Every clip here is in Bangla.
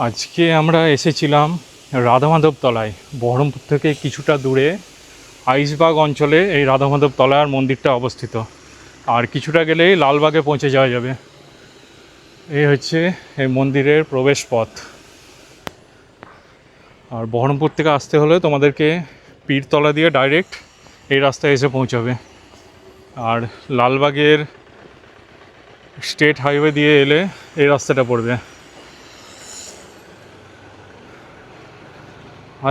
আজকে আমরা এসেছিলাম রাধামাধব তলায়, বহরমপুর থেকে কিছুটা দূরে আইসবাগ অঞ্চলে এই রাধামাধব তলার মন্দিরটা অবস্থিত। আর কিছুটা গেলেই লালবাগে পৌঁছে যাওয়া যাবে। এই হচ্ছে এই মন্দিরের প্রবেশ পথ। আর বহরমপুর থেকে আসতে হলে তোমাদেরকে পীরতলা দিয়ে ডাইরেক্ট এই রাস্তায় এসে পৌঁছাবে। আর লালবাগের স্টেট হাইওয়ে দিয়ে এলে এই রাস্তাটা পড়বে।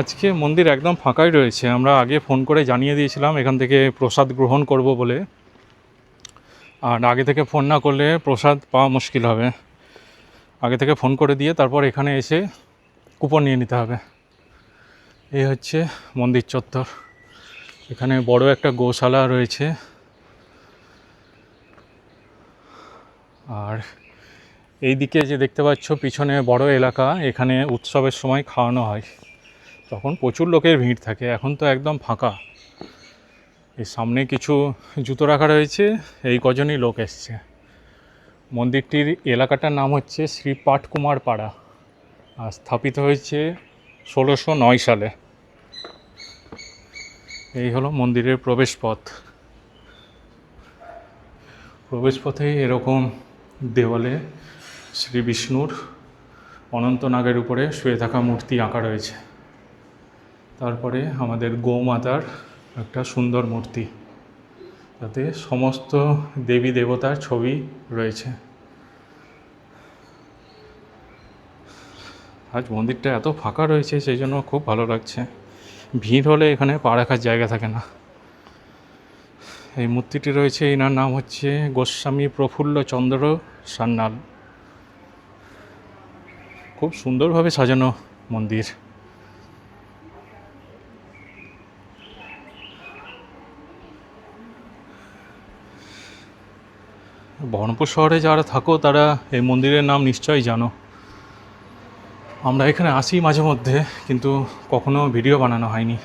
আজকে মন্দির একদম ফাঁকাই রয়েছে। আমরা আগে ফোন করে জানিয়ে দিয়েছিলাম এখান থেকে প্রসাদ গ্রহণ করব বলে, আর আগে থেকে ফোন না করলে প্রসাদ পাওয়া মুশকিল হবে। আগে থেকে ফোন করে দিয়ে তারপর এখানে এসে কুপন নিয়ে নিতে হবে। এই হচ্ছে মন্দির চত্বর। এখানে বড় একটা গোশালা রয়েছে। আর এই দিকে যে দেখতে পাচ্ছ পিছনে বড় এলাকা, এখানে উৎসবের সময় খাওয়ানো হয়, তখন প্রচুর লোকের ভিড় থাকে। এখন তো একদম ফাঁকা। এই সামনে কিছু জুতো রাখা রয়েছে, এই কজনই লোক এসছে। মন্দিরটির এলাকাটার নাম হচ্ছে শ্রী পাটকুমার পাড়া, আর স্থাপিত হয়েছে 1609 সালে। এই হলো মন্দিরের প্রবেশপথ। প্রবেশপথে এরকম দেওয়ালে শ্রী বিষ্ণুর অনন্তনাগের উপরে শুয়ে থাকা মূর্তি আঁকা রয়েছে। তারপরে আমাদের গৌমাতার একটা সুন্দর মূর্তি, তাতে সমস্ত দেবী দেবতার ছবি রয়েছে। আজ মন্দিরটা এত ফাঁকা রয়েছে, সেই জন্য খুব ভালো লাগছে। ভিড় হলে এখানে পা রাখার জায়গা থাকে না। এই মূর্তিটি রয়েছে, এনার নাম হচ্ছে গোস্বামী প্রফুল্ল চন্দ্র সান্যাল। খুব সুন্দরভাবে সাজানো মন্দির। বহরমপুর শহরে যারা থাকো তারা এই মন্দিরের নাম নিশ্চয়ই জানো। আমরা এখানে আসি মাঝে মধ্যে, কিন্তু কখনো ভিডিও বানানো হয়নি।